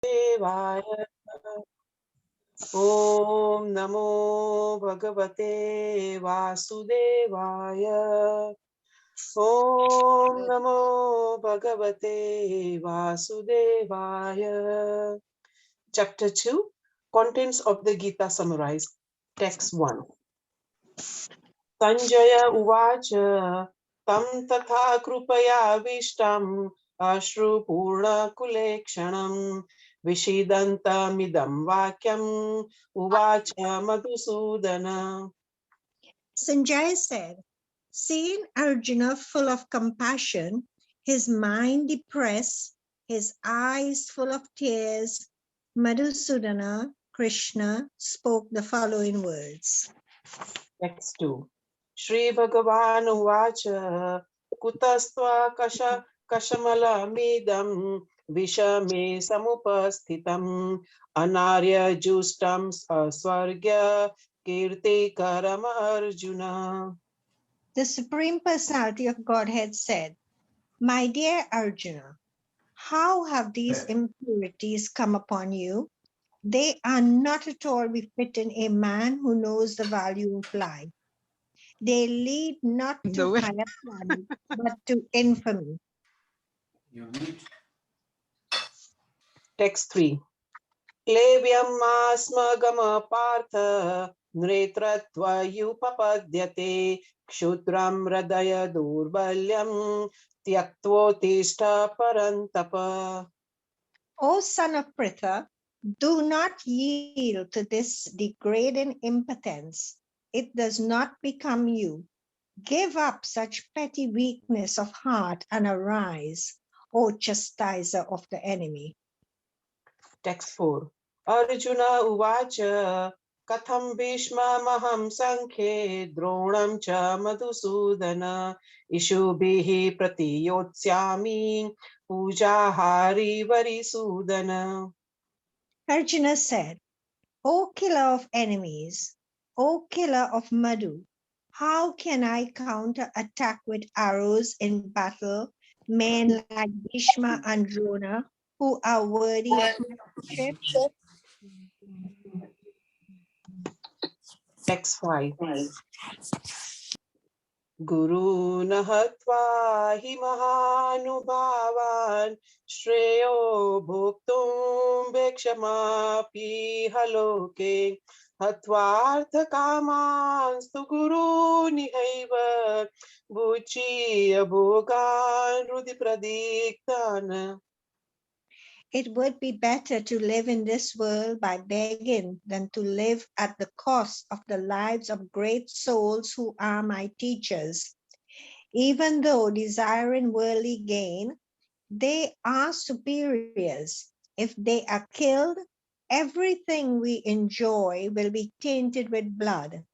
Devaya. Om Namo Bhagavate Vasudevaya. Om Namo Bhagavate Vasudevaya. Chapter 2, Contents of the Gita summarized. Text 1. Sanjaya Uvacha Tam Tatha Krupaya Vishtam Ashru Purna Kulekshanam Vishidantamidam Vakyam Uvacha Madhusudana. Sanjay said, seeing Arjuna full of compassion, his mind depressed, his eyes full of tears, Madhusudana, Krishna, spoke the following words. Text 2. Shri Bhagavan Uvacha Kutastva Kashamala Vishame Samupasthitam Anarya Justam Swargya Kirti Karama Arjuna. The Supreme Personality of Godhead said, my dear Arjuna, how have these impurities come upon you? They are not at all befitting a man who knows the value of life. They lead not to higher planet, but to infamy. Text 3. Klevyam asmagama partha nretratva kshutram radaya durbalyam tyaktvotishta parantapa. O son of Pritha, do not yield to this degrading impotence. It does not become you. Give up such petty weakness of heart and arise, O chastiser of the enemy. Text 4. Arjuna uvacha katham bhishma maham sankhe dronam cha madhusudana ishubhihi pratiyotsyami pujahari varisudana. Arjuna said, O killer of enemies, O killer of Madhu, how can I counter-attack with arrows in battle men like Bhishma and Drona who are worthy of my worship? Text 5. Guru nahatva hi mahanubhavan shreyo bhuktum bhekshamapi haloke hatvartha kamanstu guru nihaiva buchiya bhogan rudhi pradiktana. It would be better to live in this world by begging than to live at the cost of the lives of great souls who are my teachers. Even though desiring worldly gain, they are superiors. If they are killed, everything we enjoy will be tainted with blood.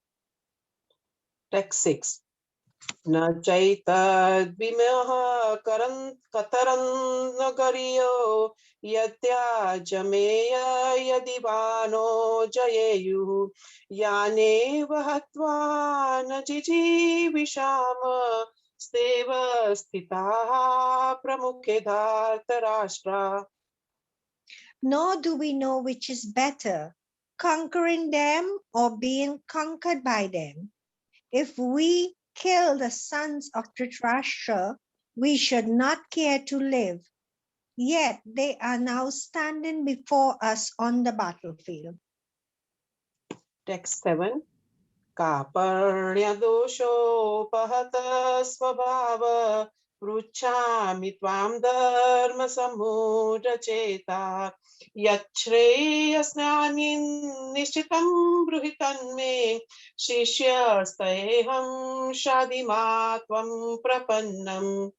Text 6. न चैतद्विमः कतरन्न करियो यत्याजमेय यदि वानो जयेयुः यानेव हत्वा न जिजीविषाम स्तेव स्थिताः प्रमुखे धार्तराष्ट्रा. Nor do we know which is better, conquering them or being conquered by them. If we kill the sons of Dhritarashtra, we should not care to live. Yet they are now standing before us on the battlefield. Text 7. Kaparnyadoshopahat svabhava pruchami tvam dharma samudacheta yachreyasnanin nishchitam bruhitan me shishyastaham shadimatvam prapannam.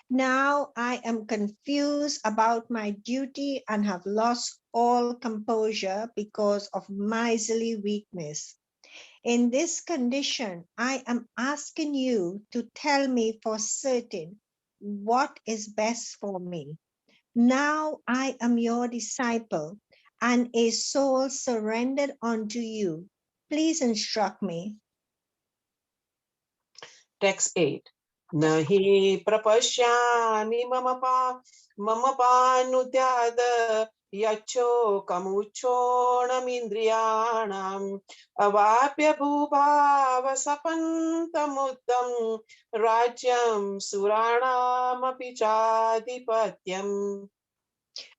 Now I am confused about my duty and have lost all composure because of miserly weakness. In this condition, I am asking you to tell me for certain what is best for me. Now I am your disciple and a soul surrendered unto you. Please instruct me. Text 8. Nahi prapashyami mama panudyada यच्चोकमुच्चोणमिन्द्रियाणाम् अवाप्य भूभावसपन्तमुद्धं राज्यं सुराणामपि चाधिपत्यम्.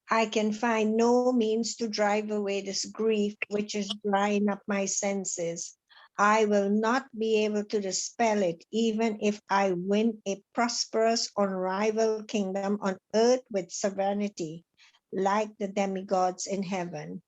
I can find no means to drive away this grief which is drying up my senses. I will not be able to dispel it, even if I win a prosperous, unrivaled kingdom on earth with sovereignty, like the demigods in heaven.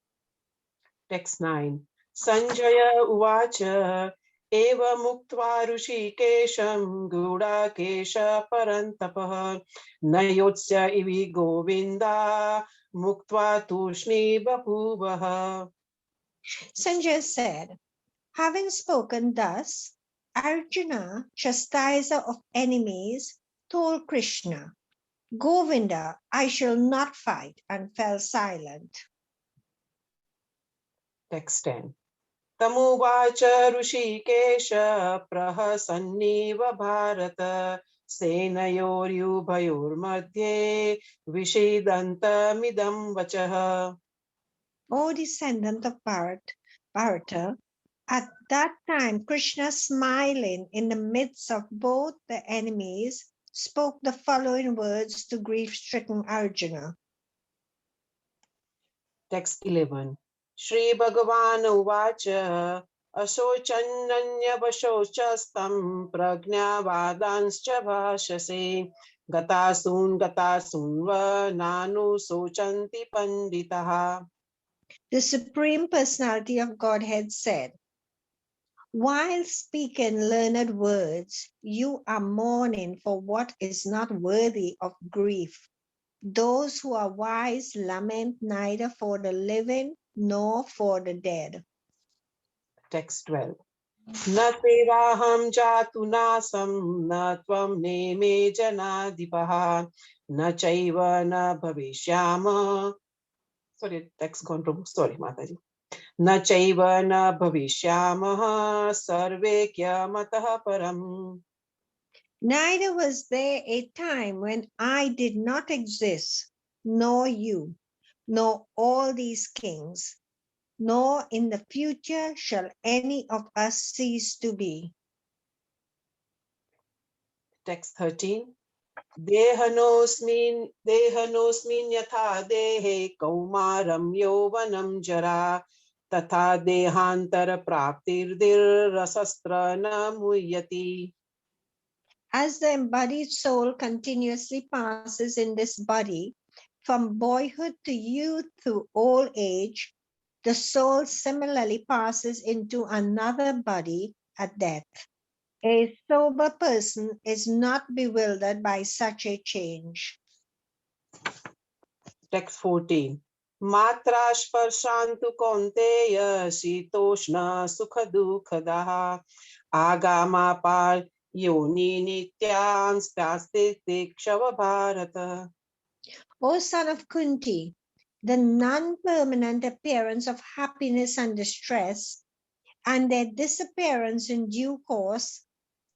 Text 9. Sanjaya Uvacha Eva Muktva Rushikesham Gudakesha Parantapah Nayotsya Ivi Govinda Muktva Tushni Bapuvaha. Sanjay said, having spoken thus, Arjuna, chastiser of enemies, told Krishna, Govinda, I shall not fight, and fell silent. Text 10. Tamuvacha Rushikesha Prahasaniva Bharata Senayoryubhayor Madhye Vishidantamidam Vachaha. O descendant of Bharata, at that time Krishna, smiling in the midst of both the enemies, spoke the following words to grief-stricken Arjuna. Text 11. Shri Bhagavan Uvacha Asochananyavashocastam Prajnavadanscha Bhashase Gatasun va Nanu Sochanti Panditaha. The Supreme Personality of Godhead said, while speaking learned words, you are mourning for what is not worthy of grief. Those who are wise lament neither for the living nor for the dead. Text 12. Na sevaham jatu nasam na tvam neme janadipaha na chaiva na bhavishyama. Sorry, text gone wrong. Sorry, Mataji. न चैव न भविष्यामः सर्वे क्यमतः परम्. Neither was there a time when I did not exist, nor you, nor all these kings, nor in the future shall any of us cease to be. Text 13. देहनोऽस्मिन् यथा देहे कौमारं यौवनं जरा तथा देहान्तरप्राप्तिर्दिर्रसस्त्र न मुह्यति. As the embodied soul continuously passes in this body, from boyhood to youth to old age, the soul similarly passes into another body at death. A sober person is not bewildered by such a change. Text 14. Matra sparshantu kaunteya sitoshna sukha dukhadaha agama yoni nityan staste tikshava bharata. O son of Kunti, the non-permanent appearance of happiness and distress and their disappearance in due course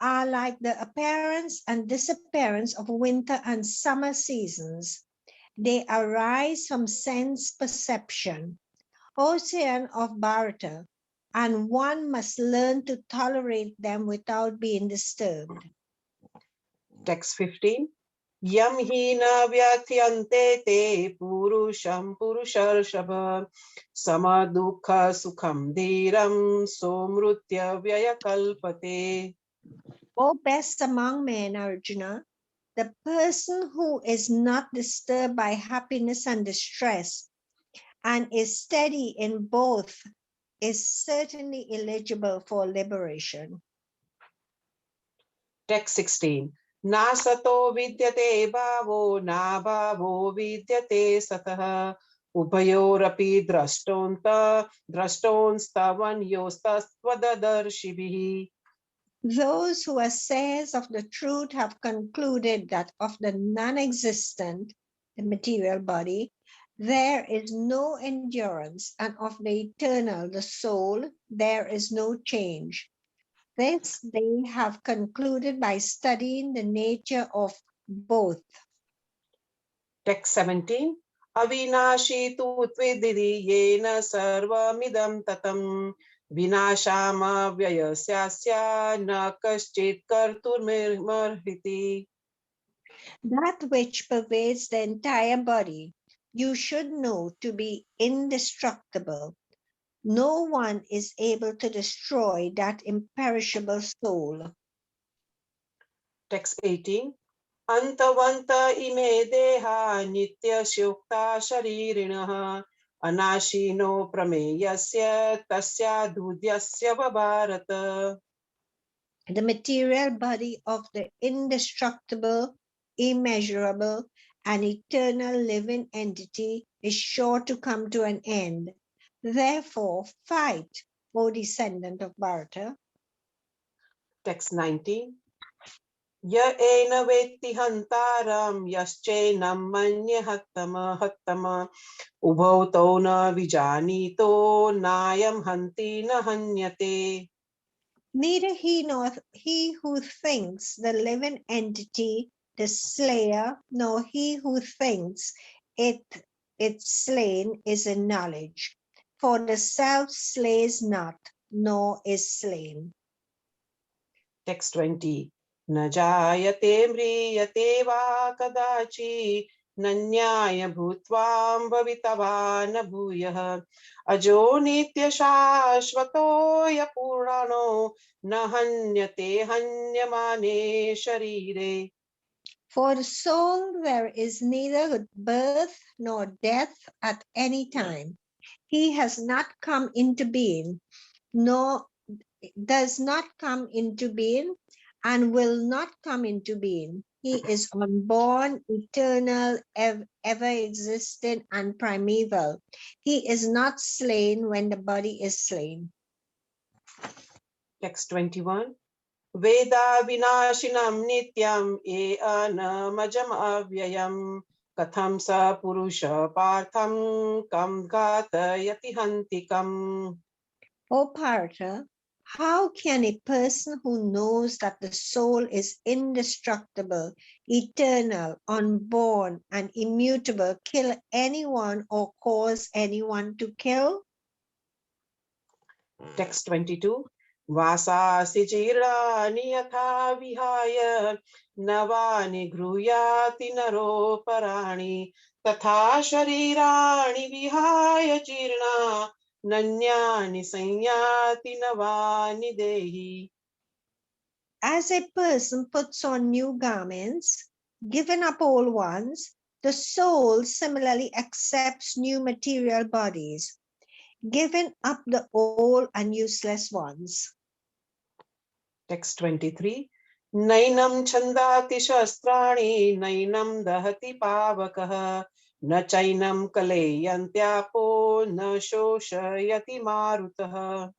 are like the appearance and disappearance of winter and summer seasons. They arise from sense perception, ocean of Bharata, and one must learn to tolerate them without being disturbed. Text 15. Yam hina vyatyante te purusham purusharshava samadukha sukham dhiram somrutya vyayakalpate. O best among men, Arjuna, the person who is not disturbed by happiness and distress and is steady in both is certainly eligible for liberation. Text 16. Na sato vidyate bhavo na bhavo vidyate satah ubhayorapi drashtonstavanyostatvadadarshibhi. Those who assess of the truth have concluded that of the non-existent, the material body, there is no endurance, and of the eternal, the soul, there is no change. This they have concluded by studying the nature of both. Text 17. अविनाशी तु त्विदिति येन सर्वमिदं ततं विनाशामव्ययस्यास्य न कश्चित् कर्तुमर्हति. That which pervades the entire body, you should know to be indestructible. No one is able to destroy that imperishable soul. Text 18. Antavanta ime deha nityasukta sharirinaha anashino prameyasya tasya dudyasya vabarata. The material body of the indestructible, immeasurable, and eternal living entity is sure to come to an end. Therefore, fight, O descendant of Bharata. Text 19. Ya ena vetti hantaram yaschenam manya hattama ubhau tau na vijanito nayam hanti na hanyate. Neither he nor he who thinks the living entity the slayer, nor he who thinks it slain is in knowledge. For the self slays not, nor is slain. Text 20. Na jayate mriyate va kadachi nanyaya bhutvam bhavitava na bhuyah ajo nitya shashvato ya purano na hanyate hanyamane sharire. For the soul there is neither birth nor death at any time. He has not come into being, nor does not come into being, and will not come into being. He is unborn, eternal, ever existent, and primeval. He is not slain when the body is slain. Text 21. Veda vinashinam nityam e anamajam avyayam katham sa purusha partham kam ghatayati hantikam. O Partha, how can a person who knows that the soul is indestructible, eternal, unborn, and immutable kill anyone or cause anyone to kill? Text 22. Vasasi jirani yatha vihaya navani gruyati naro parani tatha sharirani vihaya jirna nanyani sanyati navani dehi. As a person puts on new garments, giving up old ones, the soul similarly accepts new material bodies, giving up the old and useless ones. Text 23. Nainam chandati shastrani nainam dahati pavakah na chainam kaleyantyapo na shoshayati marutah.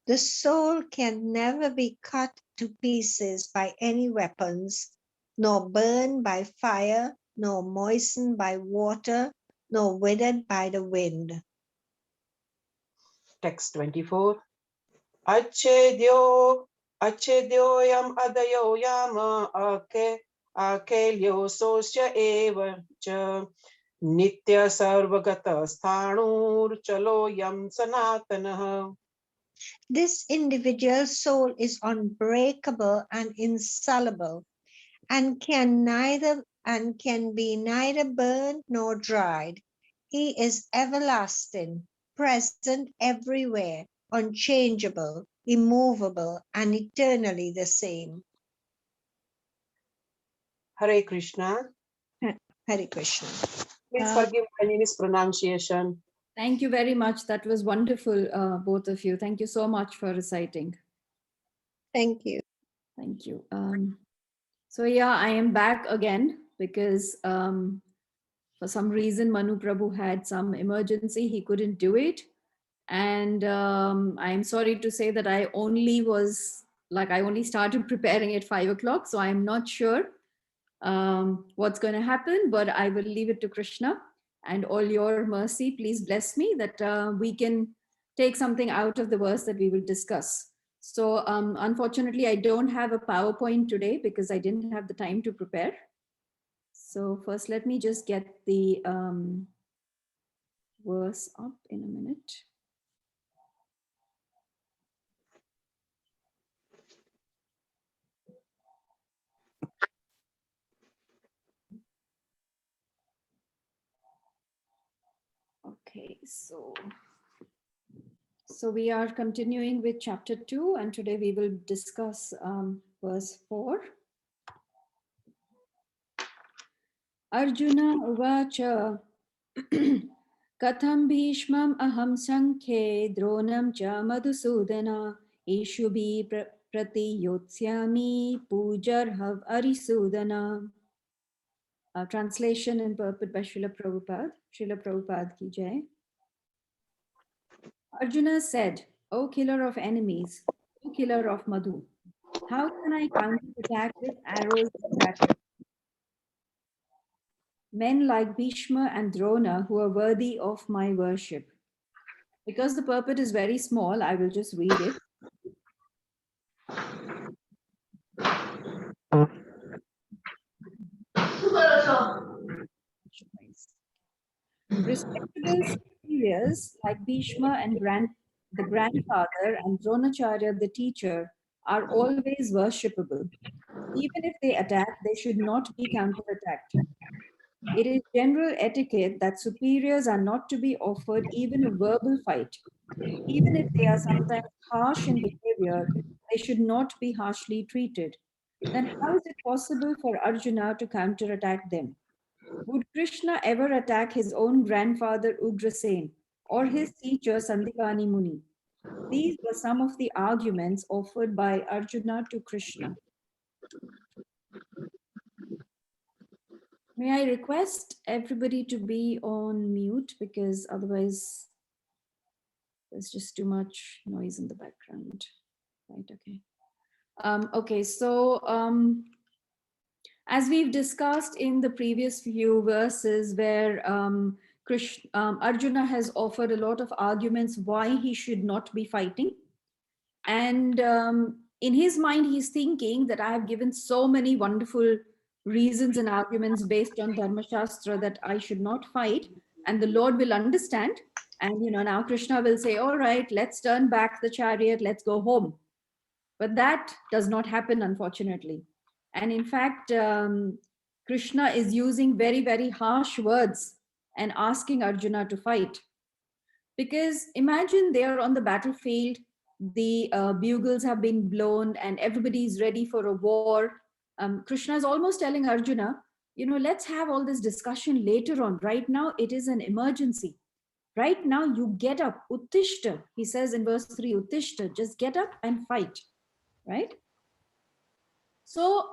The soul can never be cut to pieces by any weapons, nor burned by fire, nor moistened by water, nor withered by the wind. Text 24. Achedyo yam adayo yama akelyo sosya eva cha nitya sarvagata sthanur chalo yam sanatanah. This individual soul is unbreakable and insoluble, and can be neither burned nor dried. He is everlasting, present everywhere, unchangeable, immovable, and eternally the same. Hare Krishna. Hare Krishna. Please forgive my mispronunciation. Thank you very much. That was wonderful, both of you. Thank you so much for reciting. Thank you. Thank you. So yeah, I am back again because for some reason Manu Prabhu had some emergency. He couldn't do it. And I'm sorry to say that I only started preparing at 5 o'clock. So I'm not sure what's going to happen, but I will leave it to Krishna and all your mercy. Please bless me that we can take something out of the verse that we will discuss. So unfortunately, I don't have a PowerPoint today because I didn't have the time to prepare. So first, let me just get the verse up in a minute. Okay, so we are continuing with chapter 2, and today we will discuss verse 4. Arjuna uvacha katham bhishmam aham sankhe dronam cha madhusudana ishubhi pratiyotsami pujarhav arisudana. Translation in purport by Srila Prabhupada. Srila Prabhupada ki jai. Arjuna said, O killer of enemies, O killer of Madhu, how can I counterattack with arrows in battle? Men like Bhishma and Drona who are worthy of my worship. Because the purport is very small, I will just read it. Respectable superiors like Bhishma and the grandfather and Dronacharya the teacher are always worshipable. Even if they attack, they should not be counterattacked. It is general etiquette that superiors are not to be offered even a verbal fight. Even if they are sometimes harsh in behavior, they should not be harshly treated. Then how is it possible for Arjuna to counterattack them? Would Krishna ever attack his own grandfather Ugrasen or his teacher Sandipani Muni? These were some of the arguments offered by Arjuna to Krishna. May I request everybody to be on mute because otherwise there's just too much noise in the background. Right, okay. Okay, so as we've discussed in the previous few verses where Arjuna has offered a lot of arguments why he should not be fighting. And in his mind, he's thinking that I have given so many wonderful reasons and arguments based on Dharma Shastra that I should not fight, and the Lord will understand. And now Krishna will say, all right, let's turn back the chariot, let's go home. But that does not happen, unfortunately. And in fact, Krishna is using very, very harsh words and asking Arjuna to fight. Because imagine they are on the battlefield, the bugles have been blown and everybody is ready for a war. Krishna is almost telling Arjuna, let's have all this discussion later on. Right now, it is an emergency. Right now, you get up, uttishta. He says in verse 3, uttishta, just get up and fight, right? So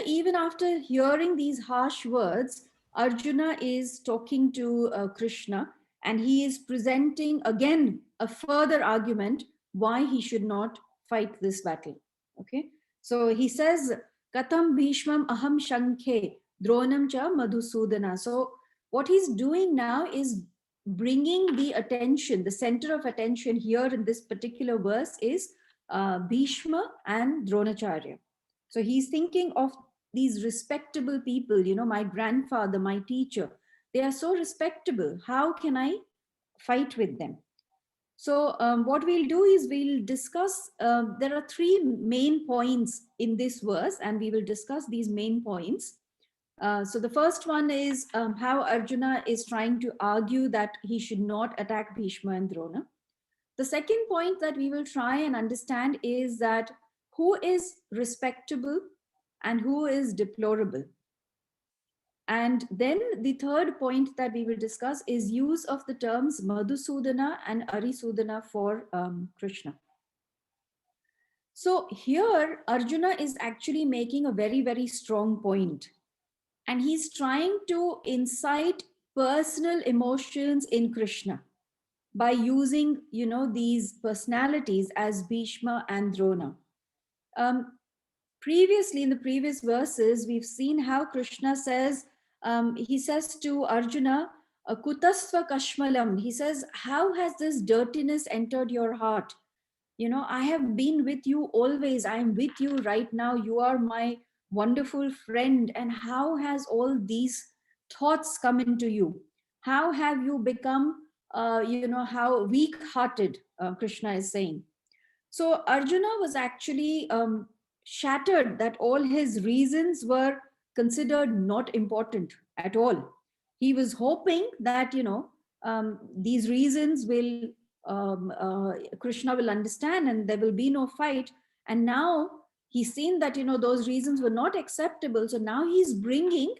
even after hearing these harsh words, Arjuna is talking to Krishna, and he is presenting again a further argument why he should not fight this battle. Okay, so he says, Katam Bhishmam Aham Shankhe Dronam Cha Madhusudana. So what he's doing now is bringing the attention, the center of attention here in this particular verse is Bhishma and Dronacharya. So he's thinking of these respectable people, my grandfather, my teacher, they are so respectable. How can I fight with them? So what we'll do is we'll discuss, there are three main points in this verse, and we will discuss these main points. So the first one is how Arjuna is trying to argue that he should not attack Bhishma and Drona. The second point that we will try and understand is that who is respectable and who is deplorable. And then the third point that we will discuss is use of the terms Madhusudana and Arisudana for Krishna. So here Arjuna is actually making a very, very strong point. And he's trying to incite personal emotions in Krishna by using, these personalities as Bhishma and Drona. Previously, in the previous verses, we've seen how Krishna says, he says to Arjuna, Kutasva Kashmalam. He says, how has this dirtiness entered your heart? I have been with you always. I am with you right now. You are my wonderful friend, and how has all these thoughts come into you? How have you become, how weak hearted, Krishna is saying. So Arjuna was actually shattered that all his reasons were considered not important at all. He was hoping that, these reasons will, Krishna will understand and there will be no fight. And now he's seen that, those reasons were not acceptable. So now he's bringing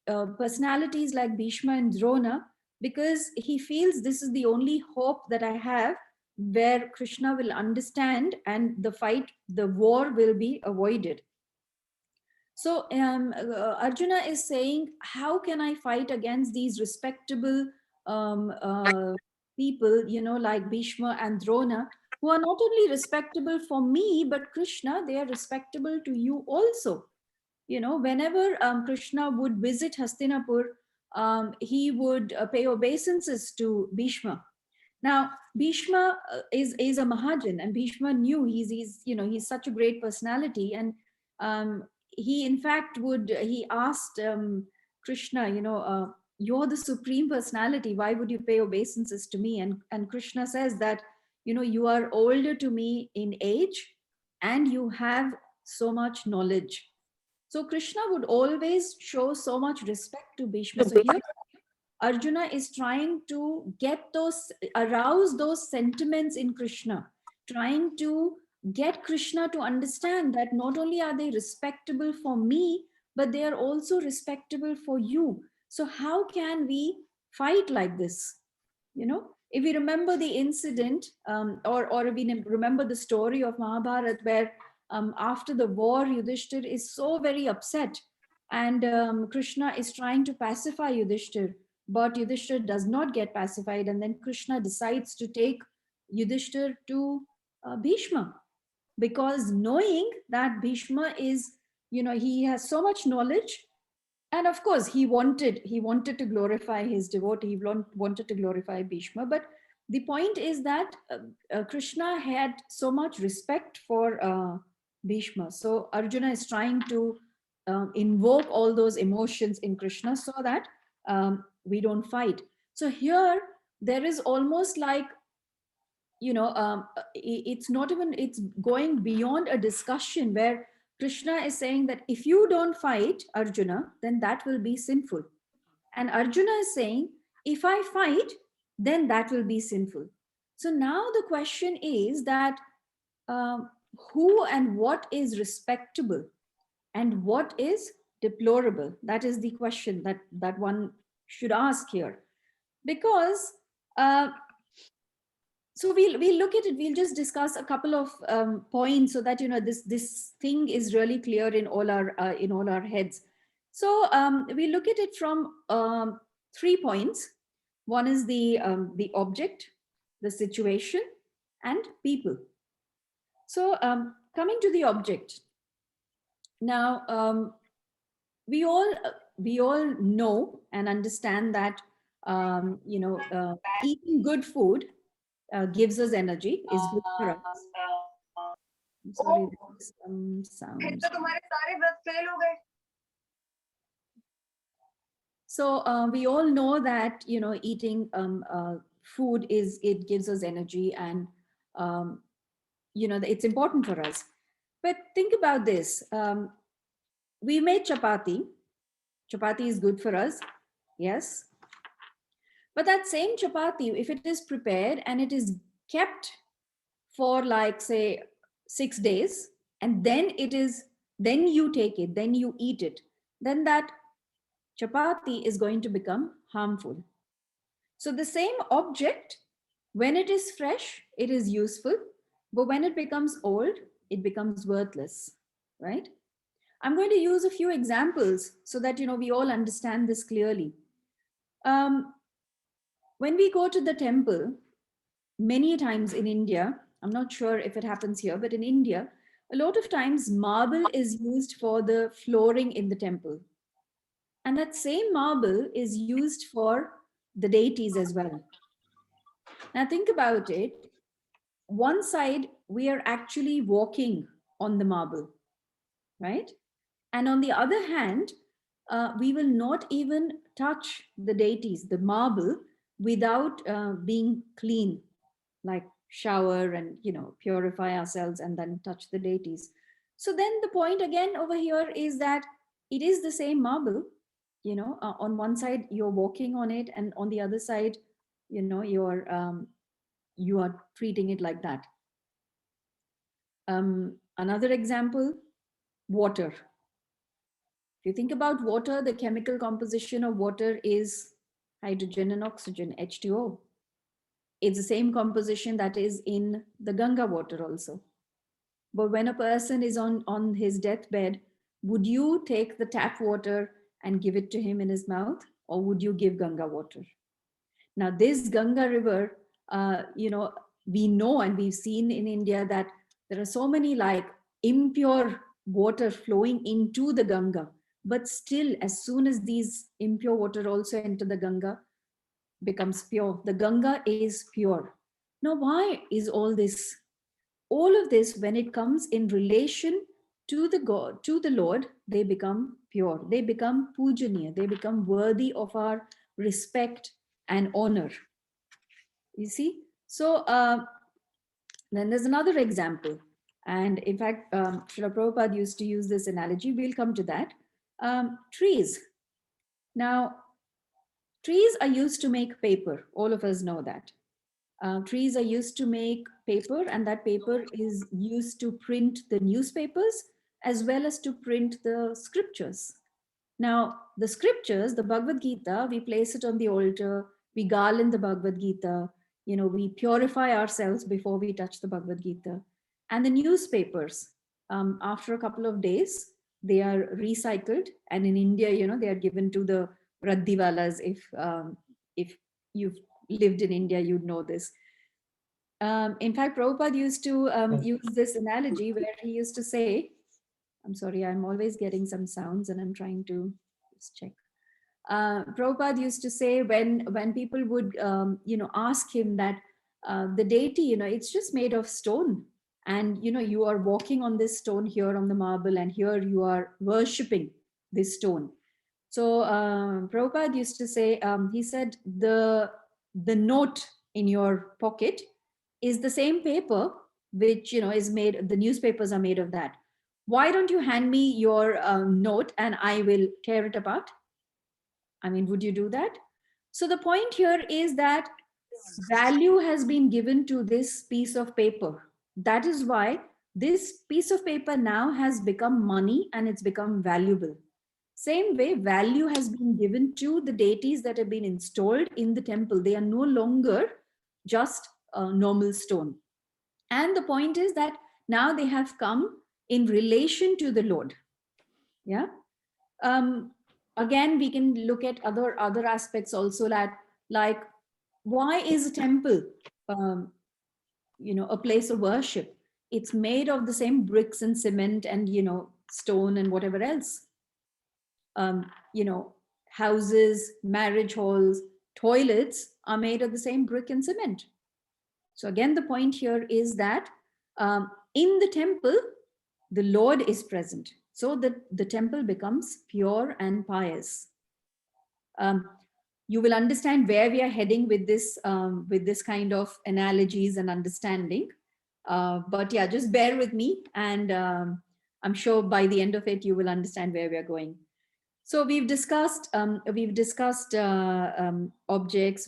personalities like Bhishma and Drona, because he feels this is the only hope that I have where Krishna will understand and the fight, the war will be avoided. So Arjuna is saying, how can I fight against these respectable people, like Bhishma and Drona, who are not only respectable for me, but Krishna, they are respectable to you also. Whenever Krishna would visit Hastinapur, he would pay obeisances to Bhishma. Now, Bhishma is a Mahajan, and Bhishma knew he's such a great personality, and he in fact he asked Krishna, you're the supreme personality. Why would you pay obeisances to me? And Krishna says that, you are older to me in age, and you have so much knowledge. So Krishna would always show so much respect to Bhishma. So here Arjuna is trying to arouse those sentiments in Krishna, trying to get Krishna to understand that not only are they respectable for me, but they are also respectable for you. So how can we fight like this? If we remember the incident, or if we remember the story of Mahabharata, where after the war, Yudhishthir is so very upset, and Krishna is trying to pacify Yudhishthir, but Yudhishthir does not get pacified, and then Krishna decides to take Yudhishthir to Bhishma, because knowing that Bhishma is, he has so much knowledge, and of course he wanted to glorify his devotee, he wanted to glorify Bhishma, but the point is that Krishna had so much respect for Bhishma. So Arjuna is trying to invoke all those emotions in Krishna so that we don't fight. So here there is almost like, it's not even, it's going beyond a discussion where Krishna is saying that if you don't fight, Arjuna, then that will be sinful. And Arjuna is saying, if I fight, then that will be sinful. So now the question is that um, who and what is respectable and what is deplorable? That is the question that one should ask here. Because so we'll look at it. We'll just discuss a couple of points so that this thing is really clear in all our heads. So we look at it from 3 points. One is the object, the situation, and people. So coming to the object. Now we all know and understand that eating good food gives us energy, is good for us. I'm sorry, there's some sounds. So we all know that eating food it gives us energy, and it's important for us. But think about this: we made chapati. Chapati is good for us, yes. But that same chapati, if it is prepared and it is kept for like say 6 days, and then you take it, then you eat it, then that chapati is going to become harmful. So the same object, when it is fresh, it is useful, but when it becomes old, it becomes worthless, right? I'm going to use a few examples so that we all understand this clearly. When we go to the temple, many times in India, I'm not sure if it happens here, but in India, a lot of times marble is used for the flooring in the temple. And that same marble is used for the deities as well. Now think about it. One side, we are actually walking on the marble, right? And on the other hand, we will not even touch the deities, the marble, without being clean, like shower and purify ourselves and then touch the deities. So then the point again over here is that it is the same marble. On one side you're walking on it, and on the other side, you are treating it like that. Another example, water. If you think about water, the chemical composition of water is hydrogen and oxygen, H2O. It's the same composition that is in the Ganga water also. But when a person is on his deathbed, would you take the tap water and give it to him in his mouth, or would you give Ganga water? Now, this Ganga river, we know and we've seen in India that there are so many like impure water flowing into the Ganga. But still, as soon as these impure water also enter the Ganga, becomes pure. The Ganga is pure. Now, why is all this? All of this, when it comes in relation to the God, to the Lord, they become pure. They become pujaniya. They become worthy of our respect and honor. You see? So then there's another example. And in fact, Srila Prabhupada used to use this analogy. We'll come to that. Trees. Now, trees are used to make paper. All of us know that. Trees are used to make paper, and that paper is used to print the newspapers as well as to print the scriptures. Now, the scriptures, the Bhagavad Gita, we place it on the altar, we garland the Bhagavad Gita, we purify ourselves before we touch the Bhagavad Gita. And the newspapers, after a couple of days, they are recycled. And in India, they are given to the raddiwalas. If you've lived in India, you'd know this. In fact, Prabhupada used to use this analogy where he used to say, I'm sorry, I'm always getting some sounds and I'm trying to just check. Prabhupada used to say when people would, ask him that the deity, it's just made of stone. And, you are walking on this stone here on the marble, and here you are worshipping this stone. So Prabhupada used to say, he said, the note in your pocket is the same paper which is made, the newspapers are made of that. Why don't you hand me your note and I will tear it apart? I mean, would you do that? So the point here is that value has been given to this piece of paper. That is why this piece of paper now has become money and it's become valuable. Same way, value has been given to the deities that have been installed in the temple. They are no longer just a normal stone. And the point is that now they have come in relation to the Lord. Yeah. Again, we can look at other aspects also, like why is a temple, a place of worship? It's made of the same bricks and cement and stone and whatever else. Houses, marriage halls, toilets are made of the same brick and cement. So again, the point here is that in the temple, the Lord is present. So that the temple becomes pure and pious. You will understand where we are heading with this kind of analogies and understanding. But yeah, just bear with me, and I'm sure by the end of it, you will understand where we are going. So we've discussed objects,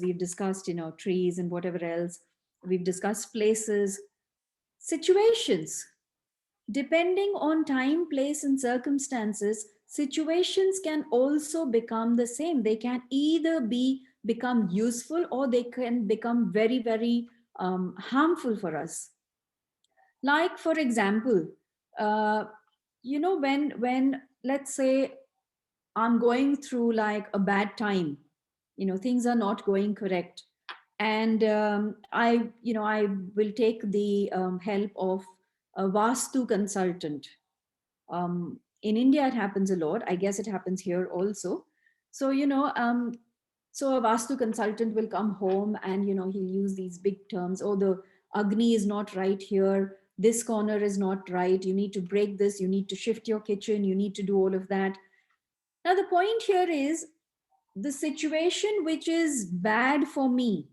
we've discussed trees and whatever else. We've discussed places, situations. Depending on time, place, and circumstances, situations can also become the same. They can either become useful or they can become very, very harmful for us. Like, for example, when let's say I'm going through like a bad time, things are not going correct, and I will take the help of a Vastu consultant. In India, it happens a lot. I guess it happens here also. So, so a Vastu consultant will come home and, he'll use these big terms. Oh, the Agni is not right here. this corner is not right, you need to break this, you need to shift your kitchen, you need to do all of that. Now the point here is, the situation which is bad for me,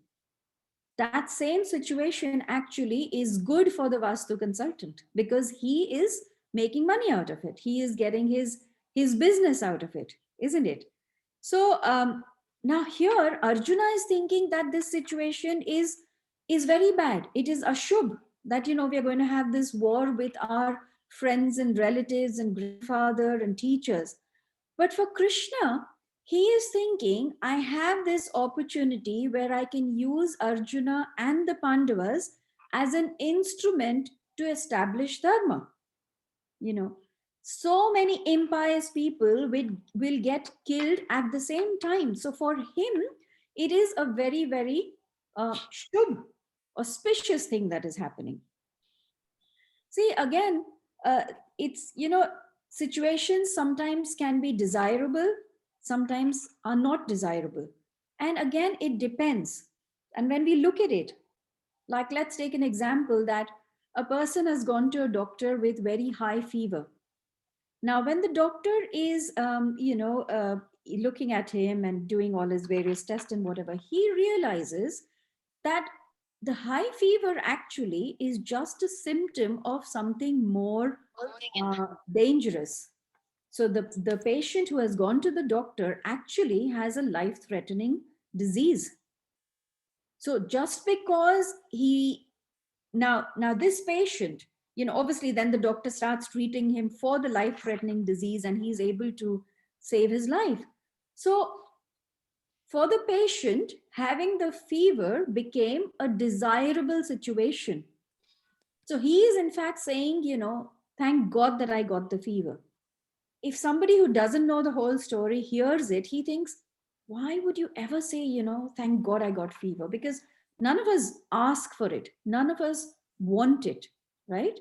that same situation actually is good for the Vastu consultant, because he is making money out of it. He is getting his business out of it, isn't it? So now here Arjuna is thinking that this situation is very bad. It is ashubh that, you know, we are going to have this war with our friends and relatives and grandfather and teachers. But for Krishna, he is thinking, I have this opportunity where I can use Arjuna and the Pandavas as an instrument to establish dharma. You know, so many impious people will get killed at the same time. So for him, it is a very, very shubh, auspicious thing that is happening. See, again, it's, you know, situations sometimes can be desirable, sometimes are not desirable. And again, it depends. And when we look at it, like let's take an example that a person has gone to a doctor with very high fever. Now, when the doctor is, looking at him and doing all his various tests and whatever, he realizes that the high fever actually is just a symptom of something more dangerous. So the patient who has gone to the doctor actually has a life-threatening disease. So just because he now this patient, you know, obviously then the doctor starts treating him for the life-threatening disease and he's able to save his life. So for the patient, having the fever became a desirable situation. So he is in fact saying, you know, thank God that I got the fever. If somebody who doesn't know the whole story hears it, he thinks, why would you ever say, you know, thank God I got fever? Because none of us ask for it, none of us want it, right?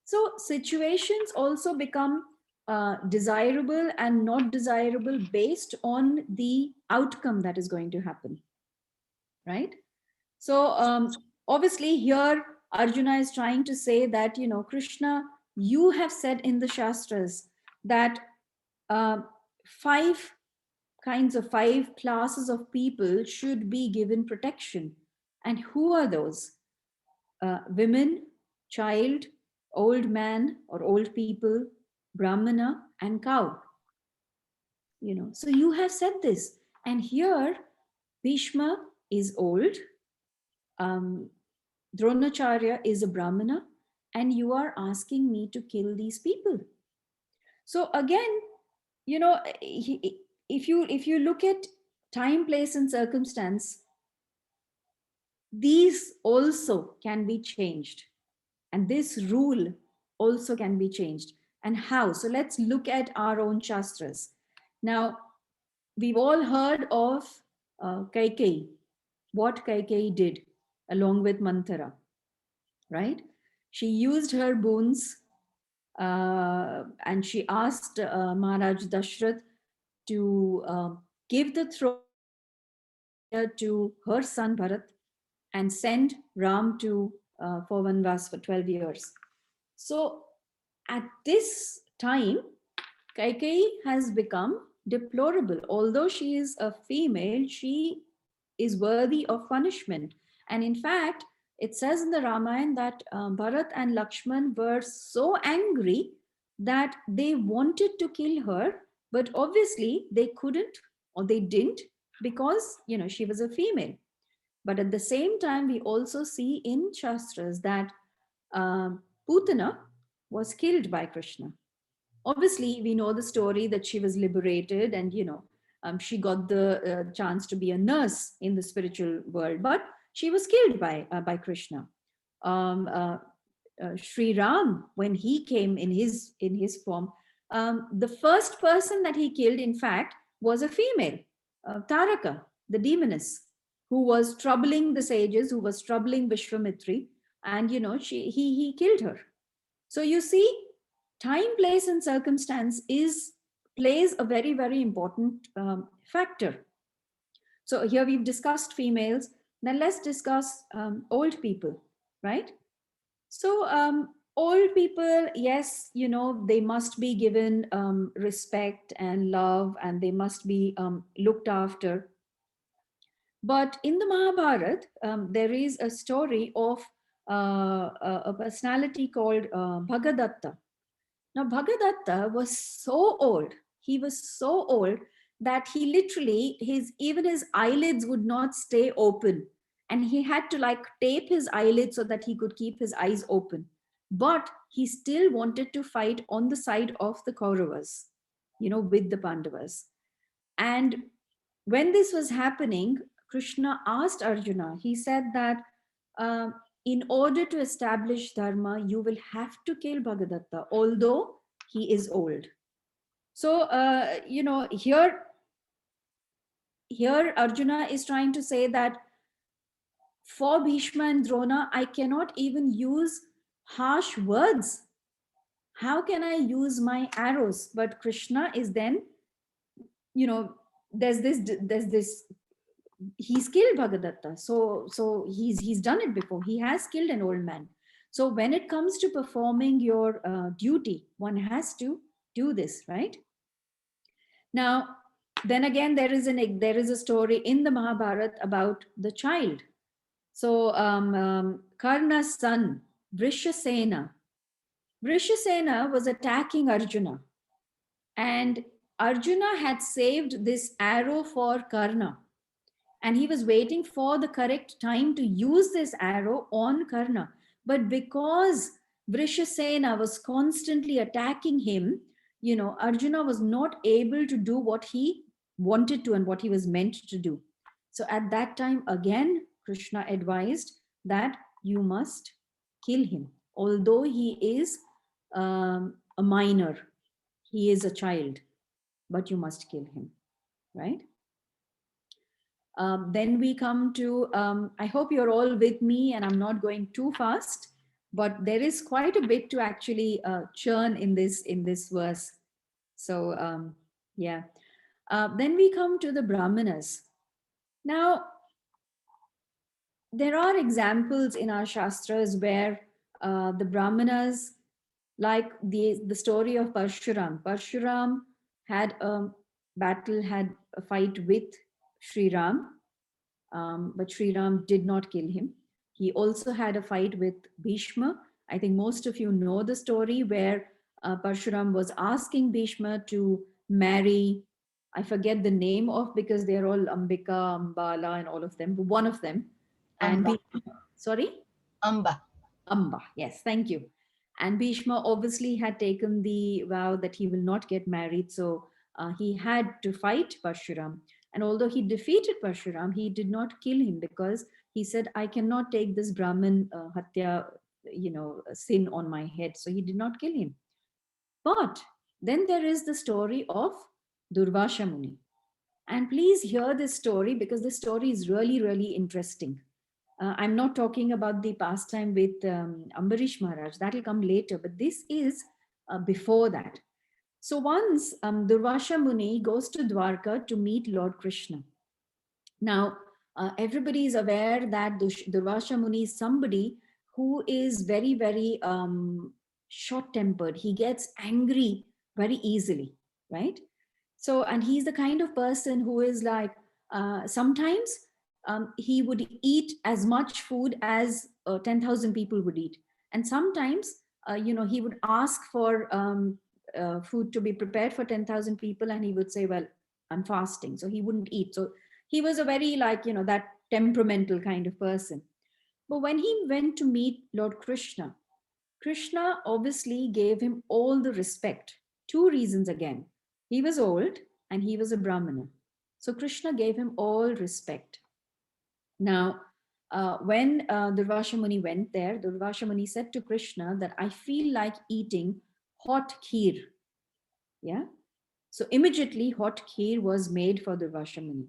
So situations also become desirable and not desirable based on the outcome that is going to happen, right? So obviously here Arjuna is trying to say that, you know, Krishna, you have said in the Shastras that uh, five five classes of people should be given protection. And who are those? Women, child, old man or old people, Brahmana, and cow. You know, so you have said this. And here, Bhishma is old, um, Dronacharya is a Brahmana, and you are asking me to kill these people. So again, you know, if you look at time, place, and circumstance, these also can be changed, and this rule also can be changed. And how? So let's look at our own shastras. Now, we've all heard of Kaikeyi, what Kaikeyi did along with Manthara, right? She used her boons and she asked Maharaj Dashrath to give the throne to her son Bharat and send Ram to for Vanvas for 12 years. So at this time, Kaikeyi has become deplorable. Although she is a female, she is worthy of punishment. And in fact, it says in the Ramayana that Bharat and Lakshman were so angry that they wanted to kill her, but obviously they couldn't or they didn't because, you know, she was a female. But at the same time, we also see in Shastras that Putana was killed by Krishna. Obviously, we know the story that she was liberated and, you know, she got the chance to be a nurse in the spiritual world, but she was killed by Krishna. Um, uh, Sri Ram, when he came in his form, the first person that he killed, in fact, was a female, Taraka, the demoness, who was troubling the sages, who was troubling Vishwamitri, and you know, he killed her. So you see, time, place, and circumstance plays a very, very important factor. So here we've discussed females. Then let's discuss old people, right? So old people, yes, they must be given respect and love, and they must be looked after. But in the Mahabharata, there is a story of a personality called Bhagadatta. Now, Bhagadatta was so old. He was so old that he literally, even his eyelids would not stay open. And he had to like tape his eyelids so that he could keep his eyes open. But he still wanted to fight on the side of the Kauravas, with the Pandavas. And when this was happening, Krishna asked Arjuna, he said that uh, in order to establish Dharma, you will have to kill Bhagadatta, although he is old. So, here Arjuna is trying to say that for Bhishma and Drona, I cannot even use harsh words. How can I use my arrows? But Krishna is then, there's this he's killed Bhagadatta. So he's done it before. He has killed an old man. So when it comes to performing your duty, one has to do this, right? Now, then again, there is a story in the Mahabharata about the child. So Karna's son, Vrishasena was attacking Arjuna, and Arjuna had saved this arrow for Karna, and he was waiting for the correct time to use this arrow on Karna. But because Vrishasena was constantly attacking him, Arjuna was not able to do what he wanted to and what he was meant to do. So at that time, again, Krishna advised that you must kill him. Although he is a minor, he is a child, but you must kill him, right? Then we come to, I hope you're all with me and I'm not going too fast, but there is quite a bit to actually churn in this verse. So yeah. Then we come to the Brahmanas. Now, there are examples in our Shastras where the Brahmanas, like the story of Parshuram. Parshuram had a battle, had a fight with Sri Ram, but Sri Ram did not kill him. He also had a fight with Bhishma. I think most of you know the story where Parshuram was asking Bhishma to marry, I forget the name of, because they're all Ambika, Ambala, and all of them, but one of them. And sorry? Amba. Amba, yes, thank you. And Bhishma obviously had taken the vow that he will not get married, so he had to fight Parshuram. And although he defeated Parshuram, he did not kill him because he said, I cannot take this Brahmin Hatya, sin on my head. So he did not kill him. But then there is the story of Durvasha Muni. And please hear this story because this story is really, really interesting. I'm not talking about the pastime with Ambarish Maharaj. That will come later, but this is before that. So once Durvasha Muni goes to Dwarka to meet Lord Krishna. Now, everybody is aware that Durvasha Muni is somebody who is very, very short-tempered. He gets angry very easily, right? So, and he's the kind of person who is like, sometimes he would eat as much food as 10,000 people would eat. And sometimes, he would ask for food to be prepared for 10,000 people and he would say, well, I'm fasting. So he wouldn't eat. So he was a very that temperamental kind of person. But when he went to meet Lord Krishna, Krishna obviously gave him all the respect. Two reasons again. He was old and he was a Brahmana. So Krishna gave him all respect. Now, when Durvasha Muni went there, Durvasha Muni said to Krishna that I feel like eating hot kheer. Yeah. So immediately hot kheer was made for Durvasha Muni.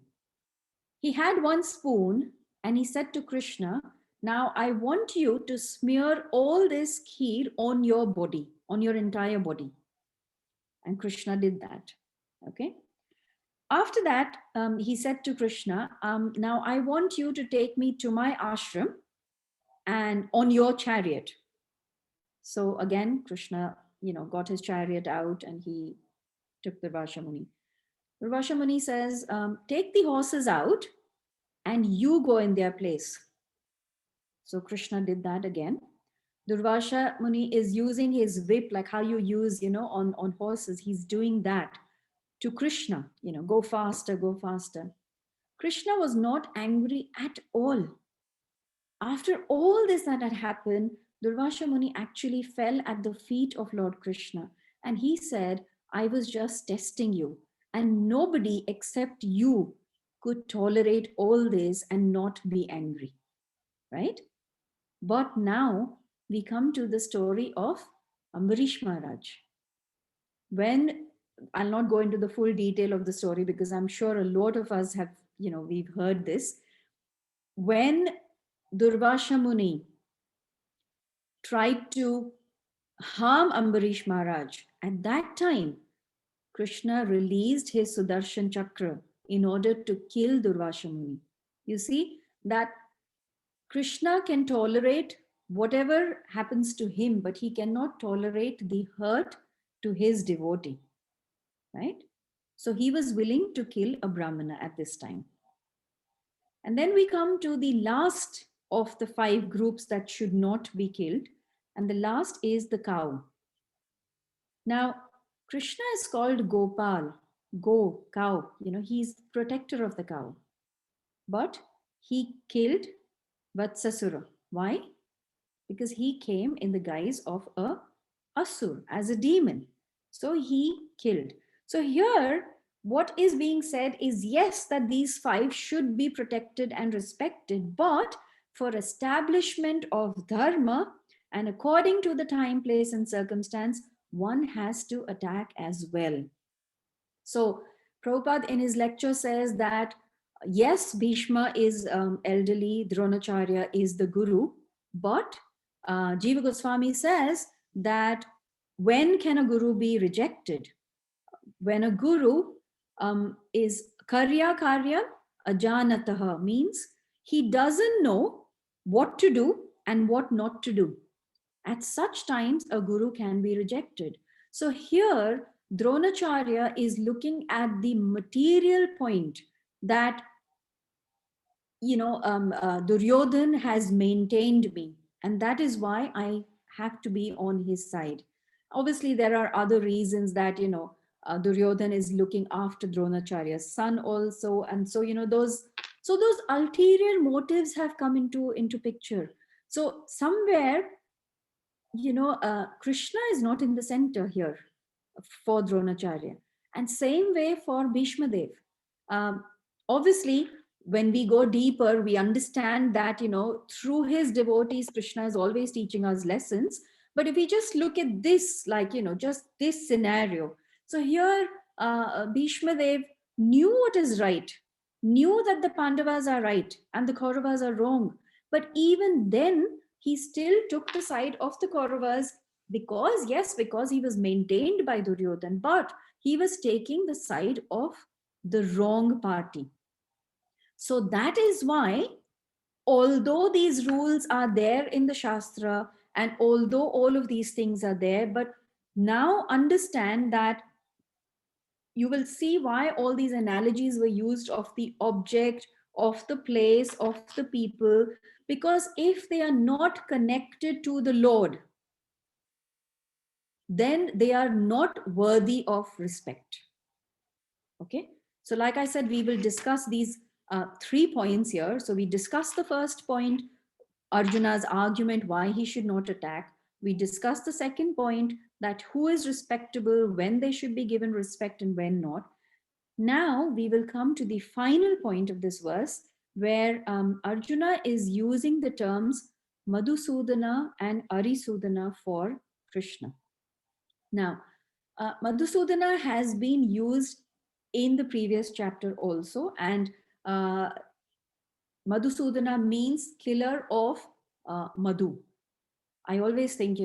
He had one spoon and he said to Krishna, now I want you to smear all this kheer on your body, on your entire body. And Krishna did that. Okay. After that, he said to Krishna, now I want you to take me to my ashram and on your chariot. So again, Krishna, got his chariot out and he took Durvasha Muni. Durvasha Muni says, take the horses out and you go in their place. So Krishna did that again. Durvasha Muni is using his whip, like how you use, on horses. He's doing that to Krishna, go faster, go faster. Krishna was not angry at all. After all this that had happened, Durvasha Muni actually fell at the feet of Lord Krishna and he said, I was just testing you, and nobody except you could tolerate all this and not be angry, right? But now we come to the story of Ambarish Maharaj. When I'll not go into the full detail of the story because I'm sure a lot of us have, we've heard this. When Durvasha Muni tried to harm Ambarish Maharaj, at that time, Krishna released his Sudarshan Chakra in order to kill Durvasha Muni. You see that Krishna can tolerate whatever happens to him, but he cannot tolerate the hurt to his devotee, right? So he was willing to kill a Brahmana at this time. And then we come to the last of the 5 groups that should not be killed. And the last is the cow. Now, Krishna is called Gopal, cow. He's protector of the cow. But he killed Vatsasura. Why? Because he came in the guise of a asur, as a demon. So he killed. So here, what is being said is, yes, that these 5 should be protected and respected, but for establishment of dharma and according to the time, place, and circumstance, one has to attack as well. So Prabhupada in his lecture says that yes, Bhishma is elderly, Dronacharya is the guru, but Jiva Goswami says that when can a guru be rejected? When a guru is karya ajanataha, means he doesn't know what to do and what not to do. At such times, a guru can be rejected. So here, Dronacharya is looking at the material point that, Duryodhan has maintained me. And that is why I have to be on his side. Obviously, there are other reasons that, Duryodhan is looking after Dronacharya's son also. And so, those ulterior motives have come into picture. So somewhere, Krishna is not in the center here for Dronacharya. And same way for Bhishma Dev. Obviously, when we go deeper, we understand that, through his devotees, Krishna is always teaching us lessons. But if we just look at this, like, just this scenario. So here, Bhishma Dev knew what is right, knew that the Pandavas are right and the Kauravas are wrong. But even then, he still took the side of the Kauravas because he was maintained by Duryodhan, but he was taking the side of the wrong party. So that is why, although these rules are there in the Shastra, and although all of these things are there, but now understand that you will see why all these analogies were used of the object, of the place, of the people, because if they are not connected to the Lord, then they are not worthy of respect. Okay, so like I said, we will discuss these 3 points here. So we discussed the first point, Arjuna's argument why he should not attack. We discussed the second point, that who is respectable, when they should be given respect and when not. Now we will come to the final point of this verse, where Arjuna is using the terms Madhusudana and Arisudana for Krishna. Now, Madhusudana has been used in the previous chapter also, and Madhusudana means killer of Madhu. I always think,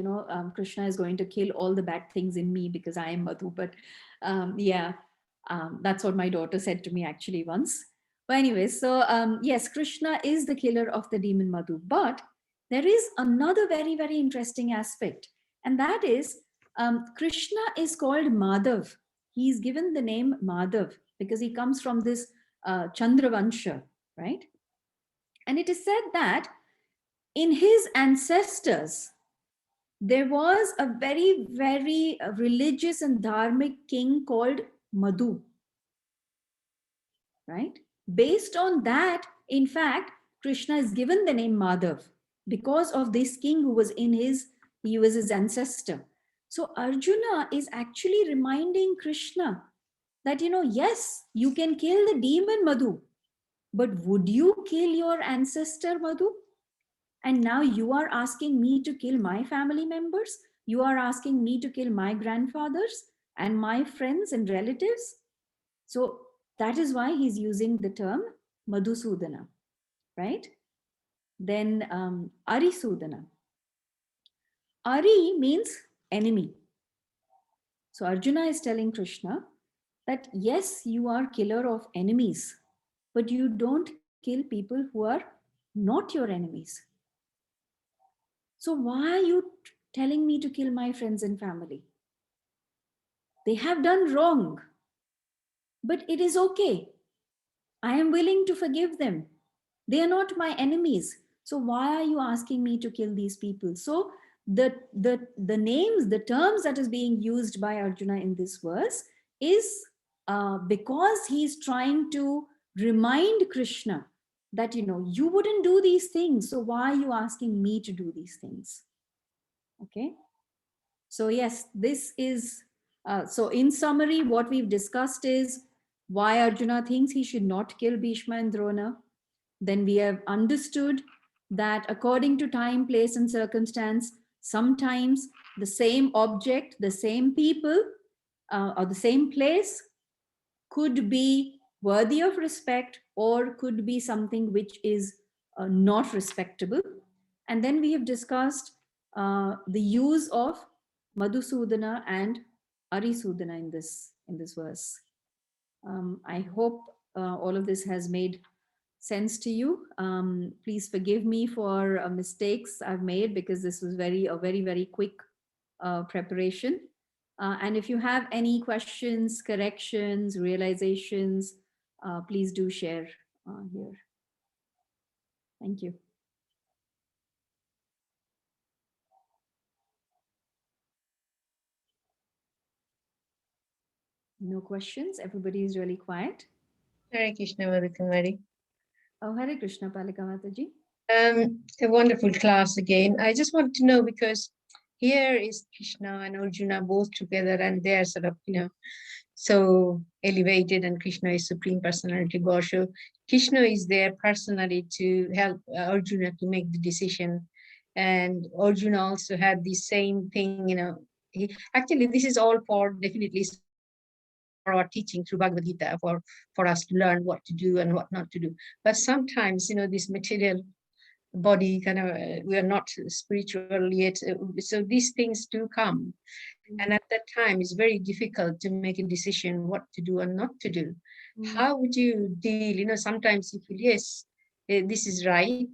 Krishna is going to kill all the bad things in me because I am Madhu. But that's what my daughter said to me actually once. But anyway, so yes, Krishna is the killer of the demon Madhu. But there is another very, very interesting aspect. And that is, Krishna is called Madhav. He's given the name Madhav because he comes from this Chandravansha, right? And it is said that in his ancestors, there was a very, very religious and dharmic king called Madhu, right? Based on that, in fact, Krishna is given the name Madhav because of this king who was he was his ancestor. So Arjuna is actually reminding Krishna that, yes, you can kill the demon Madhu, but would you kill your ancestor Madhu? And now you are asking me to kill my family members. You are asking me to kill my grandfathers and my friends and relatives. So that is why he's using the term Madhusudana, right? Then Arisudana. Ari means enemy. So Arjuna is telling Krishna that yes, you are killer of enemies, but you don't kill people who are not your enemies. So why are you telling me to kill my friends and family? They have done wrong, but it is okay. I am willing to forgive them. They are not my enemies. So why are you asking me to kill these people? So the names, the terms that is being used by Arjuna in this verse is because he's trying to remind Krishna that, you wouldn't do these things. So why are you asking me to do these things? Okay. So yes, this is, so in summary, what we've discussed is why Arjuna thinks he should not kill Bhishma and Drona. Then we have understood that according to time, place, and circumstance, sometimes the same object, the same people, or the same place could be worthy of respect or could be something which is not respectable. And then we have discussed the use of Madhusudana and Arisudana in this verse. I hope all of this has made sense to you. Please forgive me for mistakes I've made because this was a very, very quick preparation. And if you have any questions, corrections, realizations, please do share here. Thank you. No questions. Everybody is really quiet. Hare Krishna, Madhu Kumari. Oh, Hare Krishna, Palika Mataji. A wonderful class again. I just want to know because here is Krishna and Arjuna both together, and they're sort of, so elevated, and Krishna is Supreme Personality God. So Krishna is there personally to help Arjuna to make the decision. And Arjuna also had the same thing, actually, this is all for definitely for our teaching through Bhagavad Gita, for us to learn what to do and what not to do. But sometimes, this material body kind of, we are not spiritual yet. So these things do come. And at that time, it's very difficult to make a decision what to do and not to do. How would you deal? Sometimes you feel, yes, this is right.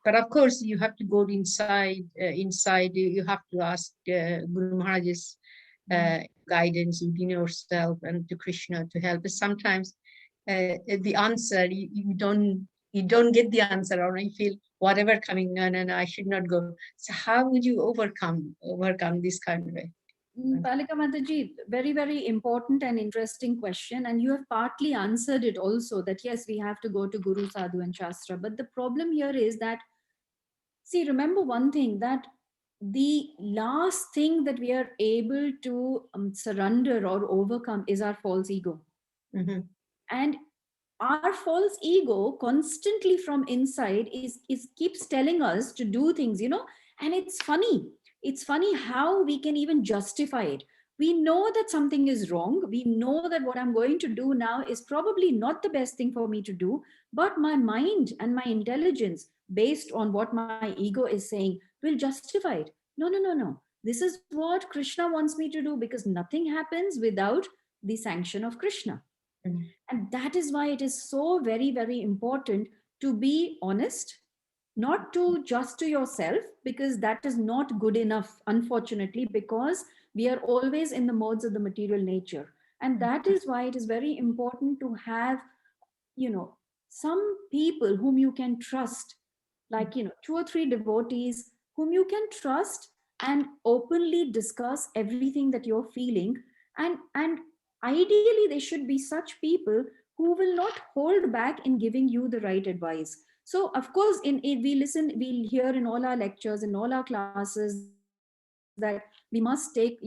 But of course, you have to go inside. You have to ask Guru Maharaj's guidance within yourself and to Krishna to help. But sometimes the answer, you don't get the answer, or you feel whatever coming, no, I should not go. So how would you overcome this kind of way? Palika Mataji, very, very important and interesting question. And you have partly answered it also, that yes, we have to go to Guru, Sadhu and Shastra. But the problem here is that, see, remember one thing, that the last thing that we are able to surrender or overcome is our false ego. Mm-hmm. And our false ego constantly from inside is keeps telling us to do things, and it's funny how we can even justify it. We know that something is wrong. We know that what I'm going to do now is probably not the best thing for me to do, but my mind and my intelligence, based on what my ego is saying, will justify it. No. This is what Krishna wants me to do, because nothing happens without the sanction of Krishna. Mm-hmm. And that is why it is so very, very important to be honest, not to just to yourself, because that is not good enough, unfortunately, because we are always in the modes of the material nature. And that is why it is very important to have, some people whom you can trust, like, two or three devotees whom you can trust, and openly discuss everything that you're feeling. And ideally, they should be such people who will not hold back in giving you the right advice. So of course, we'll hear in all our lectures, in all our classes, that we must take,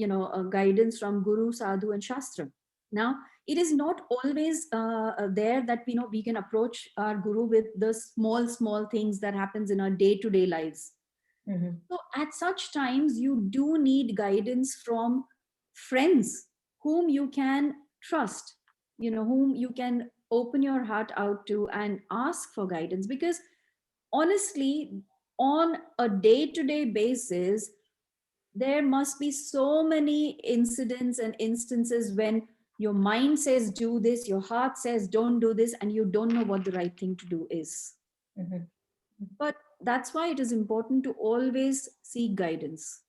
guidance from Guru, Sadhu, and Shastra. Now, it is not always there that we can approach our Guru with the small things that happens in our day-to-day lives. Mhm. So at such times, you do need guidance from friends whom you can trust, whom you can open your heart out to and ask for guidance. Because honestly, on a day-to-day basis, there must be so many incidents and instances when your mind says do this, your heart says don't do this, and you don't know what the right thing to do is. Mhm. But that's why it is important to always seek guidance.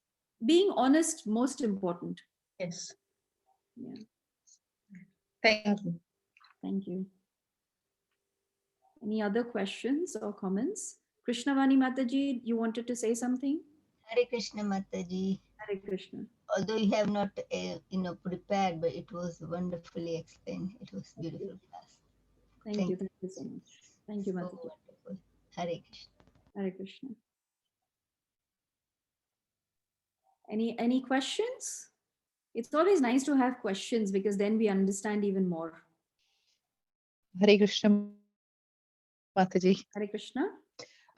Being honest, most important. Yes. Yeah. Thank you. Thank you. Any other questions or comments? Krishnavani Mataji, you wanted to say something? Hare Krishna Mataji. Hare Krishna. Although you have not, prepared, but it was wonderfully explained. It was beautiful class. Thank you. Thank you so much. Thank you, So Mataji. wonderful. Hare Krishna. Hare Krishna. Any questions? It's always nice to have questions because then we understand even more. Hare Krishna Mataji. Hare Krishna.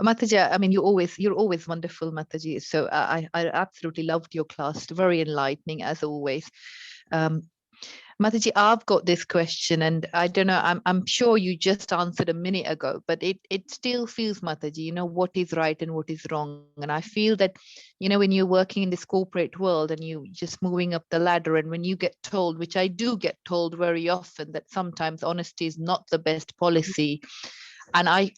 Mataji, I mean, you're always wonderful, Mataji. So I absolutely loved your class. Very enlightening as always. Um, Mataji, I've got this question, and I don't know. I'm sure you just answered a minute ago, but it still feels, Mataji, what is right and what is wrong. And I feel that, when you're working in this corporate world and you just moving up the ladder, and when you get told, which I do get told very often, that sometimes honesty is not the best policy. And I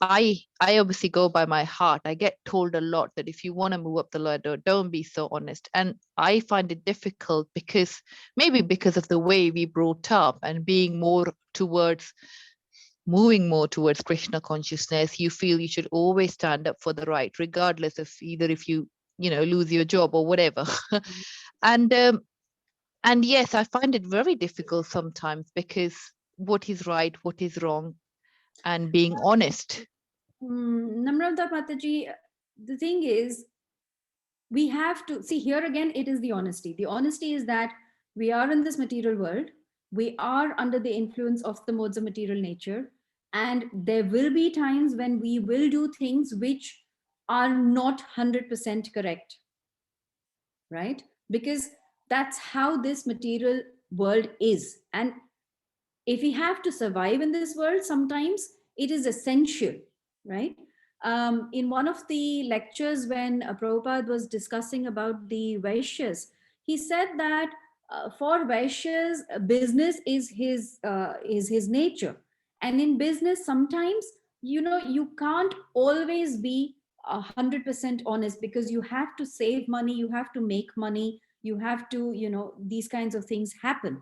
obviously go by my heart. I get told a lot that if you want to move up the ladder, don't be so honest. And I find it difficult because maybe because of the way we brought up and being more towards moving more towards Krishna consciousness, you feel you should always stand up for the right, regardless of either if you lose your job or whatever. and and yes, I find it very difficult sometimes because what is right, what is wrong, and being honest. Namrata Mataji, the thing is, we have to see here again, it is the honesty. The honesty is that we are in this material world, we are under the influence of the modes of material nature, and there will be times when we will do things which are not 100% correct, right? Because that's how this material world is. And if we have to survive in this world, sometimes it is essential, right? In one of the lectures, when Prabhupada was discussing about the Vaishyas, he said that for Vaishyas, business is his nature, and in business, sometimes you can't always be 100% honest, because you have to save money, you have to make money, you have to these kinds of things happen.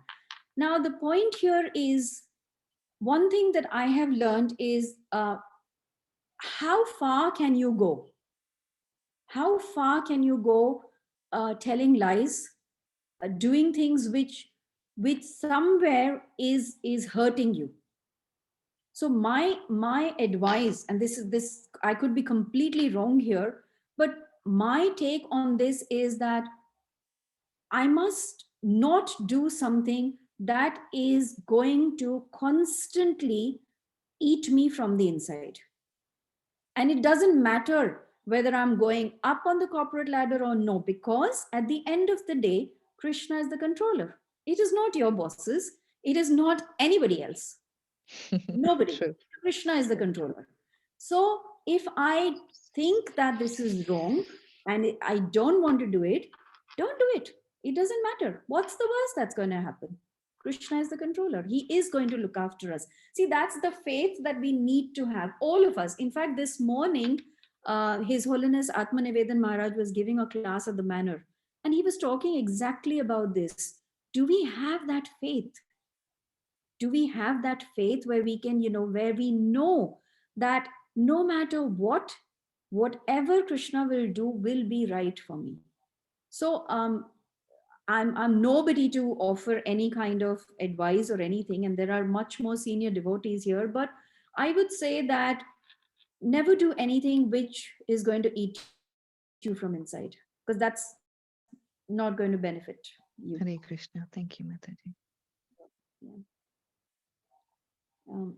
Now, the point here is, one thing that I have learned is how far can you go? How far can you go telling lies, doing things which somewhere is hurting you? So my advice, and this I could be completely wrong here, but my take on this is that I must not do something that is going to constantly eat me from the inside. And it doesn't matter whether I'm going up on the corporate ladder or no, because at the end of the day, Krishna is the controller. It is not your bosses, it is not anybody else. Nobody. True. Krishna is the controller. So if I think that this is wrong and I don't want to do it, don't do it. It doesn't matter. What's the worst that's going to happen? Krishna is the controller. He is going to look after us. See, that's the faith that we need to have, all of us. In fact, this morning, His Holiness Atmanivedan Maharaj was giving a class at the manor, and he was talking exactly about this. Do we have that faith? Do we have that faith where we can, where we know that no matter what, whatever Krishna will do will be right for me? So I'm nobody to offer any kind of advice or anything, and there are much more senior devotees here, but I would say that never do anything which is going to eat you from inside, because that's not going to benefit you. Hare Krishna. Thank you, Mataji. Yeah.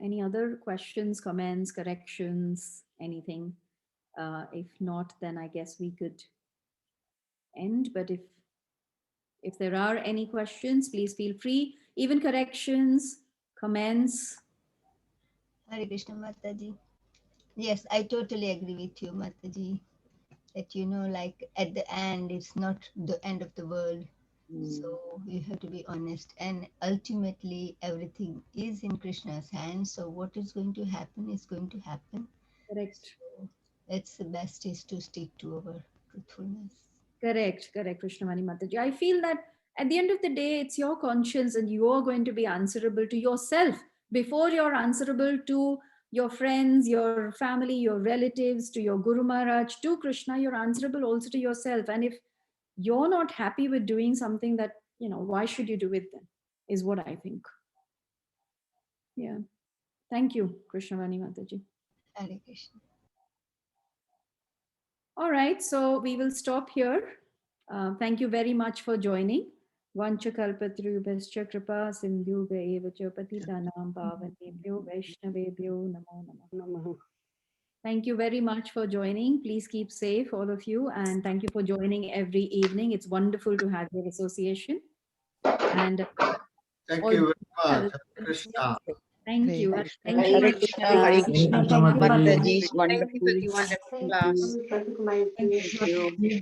Any other questions, comments, corrections, anything? If not, then I guess we could end. But if there are any questions, please feel free. Even corrections, comments. Hare Krishna, Mataji. Yes, I totally agree with you, Mataji. That, like at the end, it's not the end of the world. So you have to be honest. And ultimately, everything is in Krishna's hands. So what is going to happen is going to happen. Correct. So it's the best is to stick to our truthfulness. Correct, Krishnavani Mataji. I feel that at the end of the day, it's your conscience and you are going to be answerable to yourself before you're answerable to your friends, your family, your relatives, to your Guru Maharaj, to Krishna. You're answerable also to yourself. And if you're not happy with doing something, that, why should you do it then, is what I think. Yeah. Thank you, Krishnavani Mataji. Hare Krishna. All right, so we will stop here. Thank you very much for joining. Vanchakalpatrubhascha kripa sindhubhya eva cha patitanam pavanebhyo vaishnavebhyo namo namah. Thank you very much for joining. Please keep safe, all of you, and thank you for joining every evening. It's wonderful to have your association. And Thank all- you very much. Hare Krishna. thank Hare you. Krishna. Thank you. Hare Krishna, Hare Krishna. Thank you, Mataji, Mataji. thank you for the wonderful class. Thank you.